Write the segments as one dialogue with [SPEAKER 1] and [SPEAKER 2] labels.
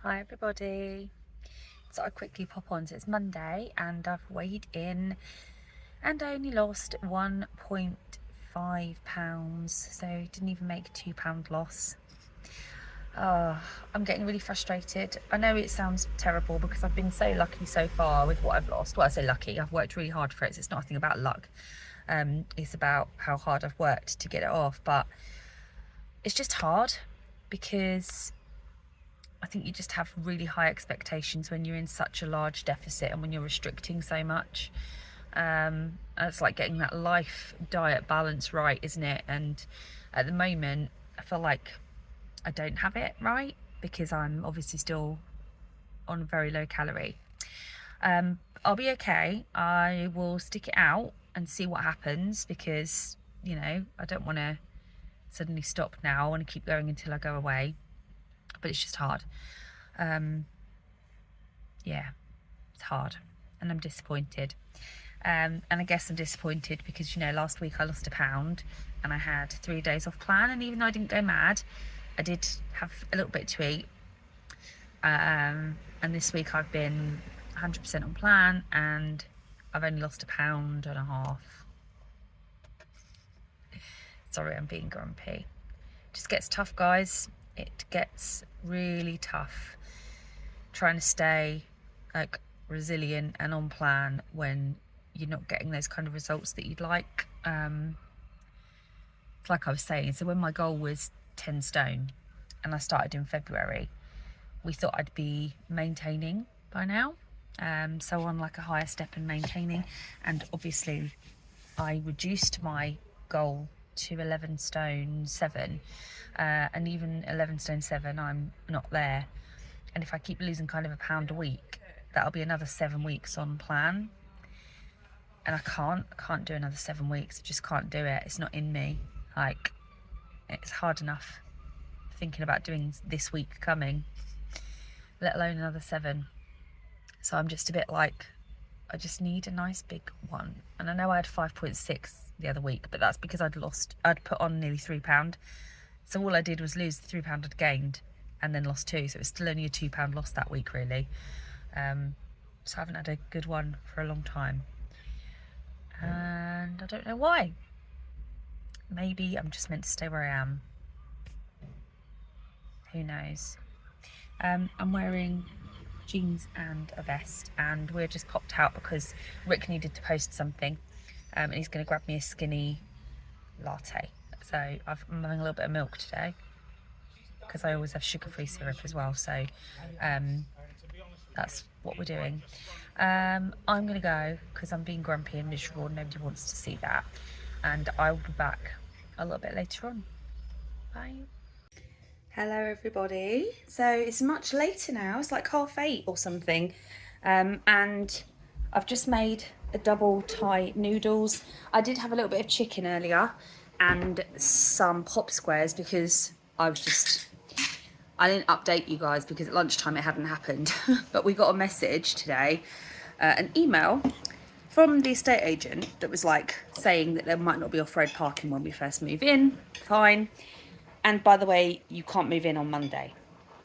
[SPEAKER 1] Hi everybody. So I quickly pop on. So it's Monday and I've weighed in and I only lost 1.5 pounds. So didn't even make a £2 loss. I'm getting really frustrated. I know it sounds terrible because I've been so lucky so far with what I've lost. Well, I say lucky, I've worked really hard for it. So it's nothing about luck. It's about how hard I've worked to get it off. But it's just hard because I think you just have really high expectations when you're in such a large deficit and when you're restricting so much. It's like getting that life diet balance right, isn't it? And at the moment, I feel like I don't have it right because I'm obviously still on very low calorie. I'll be okay. I will stick it out and see what happens because, I don't want to suddenly stop now. I want to keep going until I go away. But it's just hard. Yeah, it's hard and I'm disappointed. And I guess I'm disappointed because, last week I lost £1 and I had 3 days off plan. And even though I didn't go mad, I did have a little bit to eat. And this week I've been 100% on plan and I've only lost £1.50. Sorry, I'm being grumpy. It just gets tough, guys. It gets really tough trying to stay like resilient and on plan when you're not getting those kind of results that you'd like. Like I was saying, so when my goal was 10 stone and I started in February, we thought I'd be maintaining by now. So on like a higher step in maintaining, and obviously I reduced my goal to 11 stone 7, and even 11 stone 7 I'm not there. And if I keep losing kind of £1 a week, that'll be another 7 weeks on plan. And I can't do another 7 weeks. I just can't do it. It's not in me. Like, it's hard enough thinking about doing this week coming, let alone another 7. So I'm just a bit like, I just need a nice big one. And I know I had 5.6 the other week, but that's because I'd put on nearly £3. So all I did was lose the £3 I'd gained and then lost 2. So it was still only a £2 loss that week, really. So I haven't had a good one for a long time. And I don't know why. Maybe I'm just meant to stay where I am. Who knows? I'm wearing jeans and a vest, and we're just popped out because Rick needed to post something, and he's going to grab me a skinny latte. So I'm having a little bit of milk today because I always have sugar-free syrup as well. So that's what we're doing. I'm going to go because I'm being grumpy and miserable and nobody wants to see that. And I will be back a little bit later on. Bye. Hello everybody. So it's much later now. It's like 8:30 or something. And I've just made a double Thai noodles. I did have a little bit of chicken earlier and some pop squares because I didn't update you guys because at lunchtime it hadn't happened. But we got a message today, an email from the estate agent that was like saying that there might not be off-road parking when we first move in. Fine. And by the way, you can't move in on Monday.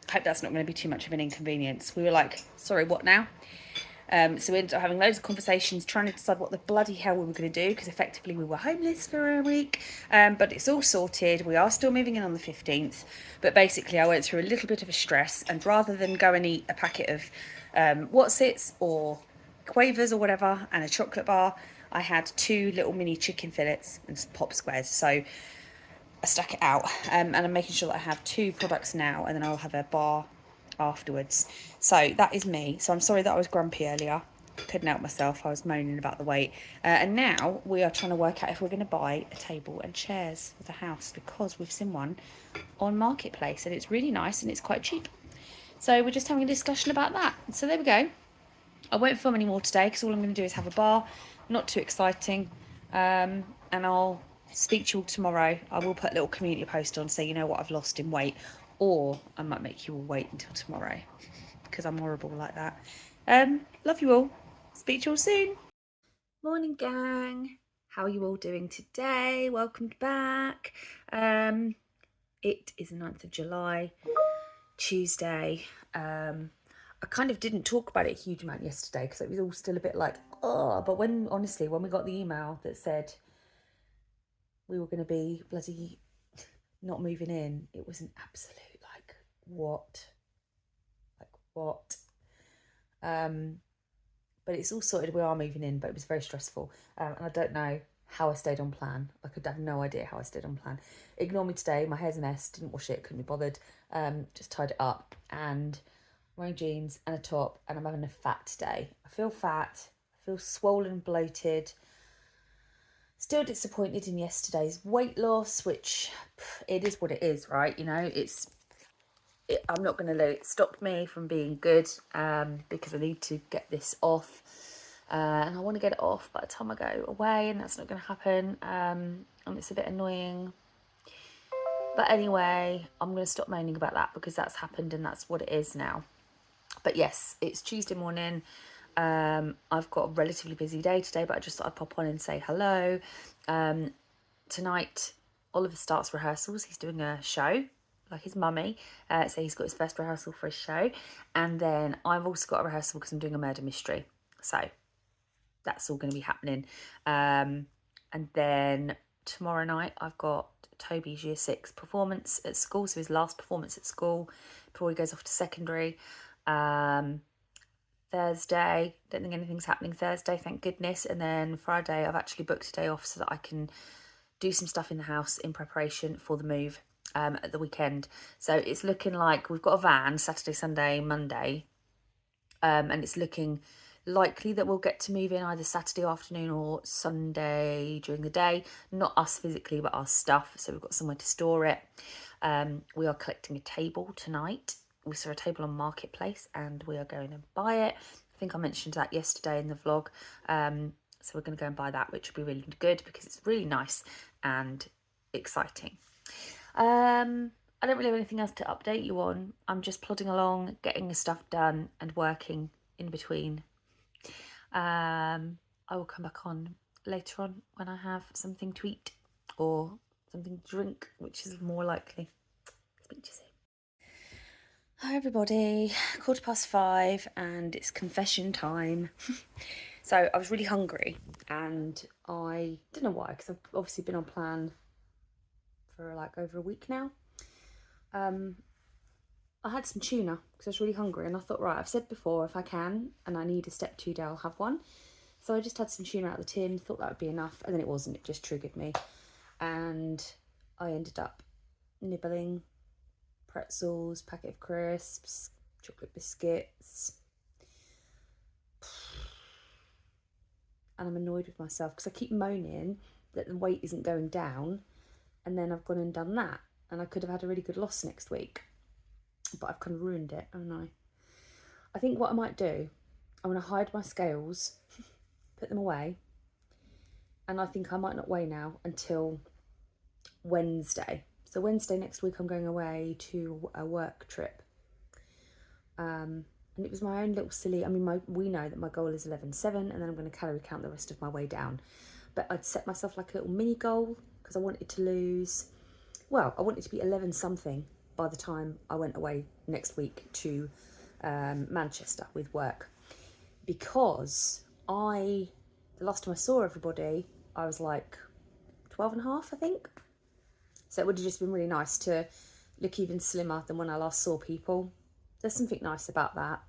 [SPEAKER 1] I hope that's not going to be too much of an inconvenience. We were like, sorry, what now? So we ended up having loads of conversations trying to decide what the bloody hell we were going to do because effectively we were homeless for a week. But it's all sorted. We are still moving in on the 15th. But basically I went through a little bit of a stress, and rather than go and eat a packet of Wotsits or Quavers or whatever and a chocolate bar, I had 2 little mini chicken fillets and some pop squares. So I stuck it out, and I'm making sure that I have 2 products now, and then I'll have a bar afterwards. So that is me. So I'm sorry that I was grumpy earlier. Couldn't help myself. I was moaning about the weight. And now we are trying to work out if we're going to buy a table and chairs for the house because we've seen one on Marketplace and it's really nice and it's quite cheap. So we're just having a discussion about that. So there we go. I won't film any more today because all I'm going to do is have a bar. Not too exciting. And I'll speak to you all tomorrow. I will put a little community post on so you know what I've lost in weight, or I might make you all wait until tomorrow because I'm horrible like that. Love you all. Speak to you all soon. Morning, gang. How are you all doing today? Welcome back. It is the 9th of July Tuesday. I kind of didn't talk about it a huge amount yesterday because it was all still a bit like, oh, but honestly, when we got the email that said we were going to be bloody not moving in, it was an absolute like, what? But it's all sorted, we are moving in, but it was very stressful. And I don't know how I stayed on plan. I could have no idea how I stayed on plan. Ignore me today, my hair's a mess, didn't wash it, couldn't be bothered. Just tied it up and I'm wearing jeans and a top and I'm having a fat day. I feel fat, I feel swollen, bloated. Still disappointed in yesterday's weight loss, which it is what it is, right? You know, I'm not going to let it stop me from being good, because I need to get this off, and I want to get it off by the time I go away, and that's not going to happen, and it's a bit annoying. But anyway, I'm going to stop moaning about that because that's happened and that's what it is now. But yes, it's Tuesday morning. I've got a relatively busy day today, but I just thought I'd pop on and say hello. Tonight, Oliver starts rehearsals. He's doing a show, like his mummy. So he's got his first rehearsal for his show. And then I've also got a rehearsal because I'm doing a murder mystery. So that's all going to be happening. And then tomorrow night, I've got Toby's year 6 performance at school. So his last performance at school before he goes off to secondary. Thursday, don't think anything's happening Thursday, thank goodness. And then Friday, I've actually booked a day off so that I can do some stuff in the house in preparation for the move at the weekend. So it's looking like we've got a van Saturday, Sunday, Monday, and it's looking likely that we'll get to move in either Saturday afternoon or Sunday during the day. Not us physically, but our stuff, so we've got somewhere to store it. We are collecting a table tonight. We saw a table on Marketplace and we are going to buy it. I think I mentioned that yesterday in the vlog. So we're going to go and buy that, which will be really good because it's really nice and exciting. I don't really have anything else to update you on. I'm just plodding along, getting the stuff done and working in between. I will come back on later on when I have something to eat or something to drink, which is more likely. Speak to you soon. Hi everybody, 5:15 and it's confession time. So I was really hungry and I don't know why, because I've obviously been on plan for like over a week now. I had some tuna because I was really hungry and I thought, right, I've said before, if I can and I need a step 2 day, I'll have one. So I just had some tuna out of the tin, thought that would be enough, and then it wasn't, it just triggered me. And I ended up nibbling pretzels, packet of crisps, chocolate biscuits. And I'm annoyed with myself because I keep moaning that the weight isn't going down, and then I've gone and done that, and I could have had a really good loss next week, but I've kind of ruined it, haven't I? I think what I might do, I'm going to hide my scales, put them away, and I think I might not weigh now until Wednesday. So Wednesday next week I'm going away to a work trip. And it was my own little silly, I mean, we know that my goal is 11.7 and then I'm going to calorie count the rest of my way down. But I'd set myself like a little mini goal because I wanted to lose, well, I wanted to be 11 something by the time I went away next week to Manchester with work. Because the last time I saw everybody, I was like 12.5, I think. So it would have just been really nice to look even slimmer than when I last saw people. There's something nice about that.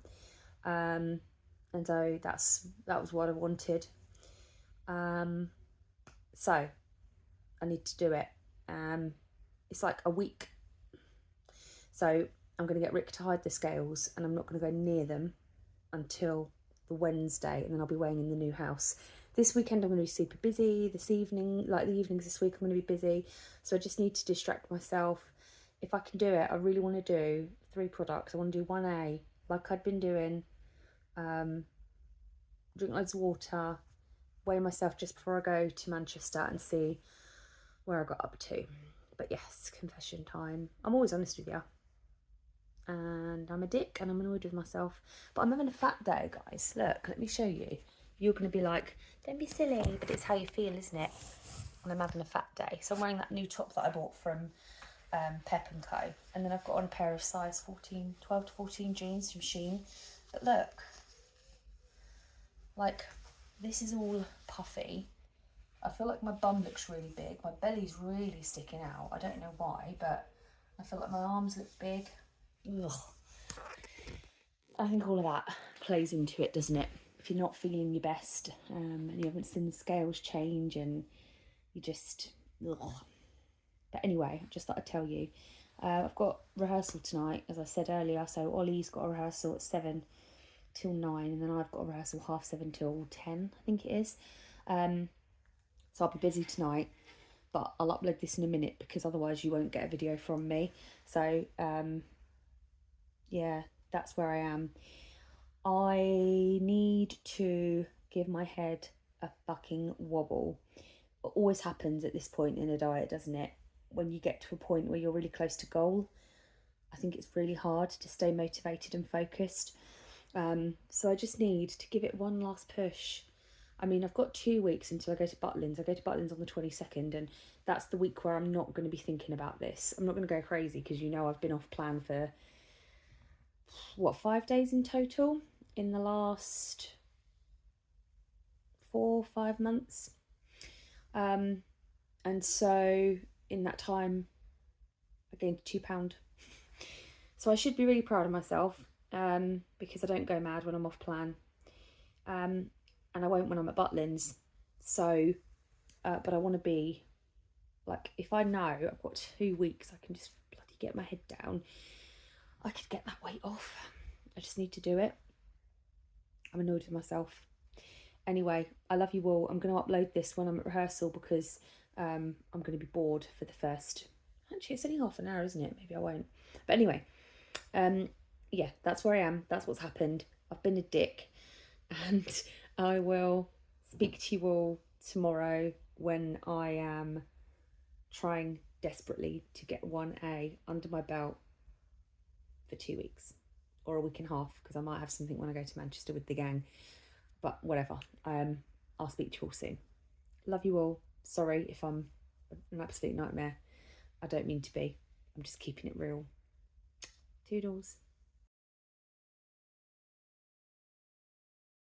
[SPEAKER 1] And so that was what I wanted. So I need to do it. It's like a week. So I'm going to get Rick to hide the scales and I'm not going to go near them until the Wednesday, and then I'll be weighing in the new house. This weekend I'm going to be super busy. This evening, like the evenings this week, I'm going to be busy. So I just need to distract myself. If I can do it, I really want to do 3 products. I want to do 1A, like I'd been doing. Drink loads of water, weigh myself just before I go to Manchester and see where I got up to. But yes, confession time. I'm always honest with you. And I'm a dick and I'm annoyed with myself. But I'm having a fat day, guys. Look, let me show you. You're going to be like, don't be silly, but it's how you feel, isn't it? And I'm having a fat day. So I'm wearing that new top that I bought from Pep & Co. And then I've got on a pair of size 12 to 14 jeans from Shein. But look, like, this is all puffy. I feel like my bum looks really big. My belly's really sticking out. I don't know why, but I feel like my arms look big. Ugh. I think all of that plays into it, doesn't it? If you're not feeling your best, and you haven't seen the scales change, and you just, ugh. But anyway, I just thought I'd tell you. I've got rehearsal tonight, as I said earlier. So Ollie's got a rehearsal at 7 till 9, and then I've got a rehearsal 7:30 till 10, I think it is. So I'll be busy tonight, but I'll upload this in a minute because otherwise you won't get a video from me. So yeah, that's where I am. I need to give my head a fucking wobble. It always happens at this point in a diet, doesn't it? When you get to a point where you're really close to goal, I think it's really hard to stay motivated and focused. So I just need to give it one last push. I mean, I've got 2 weeks until I go to Butlins. I go to Butlins on the 22nd, and that's the week where I'm not going to be thinking about this. I'm not going to go crazy because, you know, I've been off plan for, 5 days in total in the last 4-5 months. And so in that time, I gained £2. So I should be really proud of myself, because I don't go mad when I'm off plan. And I won't when I'm at Butlins. So, but I want to be, like, if I know I've got 2 weeks, I can just bloody get my head down. I could get that weight off. I just need to do it. I'm annoyed with myself. Anyway, I love you all. I'm going to upload this when I'm at rehearsal because I'm going to be bored for the first... Actually, it's only half an hour, isn't it? Maybe I won't. But anyway, yeah, that's where I am. That's what's happened. I've been a dick. And I will speak to you all tomorrow when I am trying desperately to get 1A under my belt for 2 weeks or a week and a half, because I might have something when I go to Manchester with the gang. But whatever. I'll speak to you all soon. Love you all. Sorry if I'm an absolute nightmare. I don't mean to be. I'm just keeping it real. Toodles.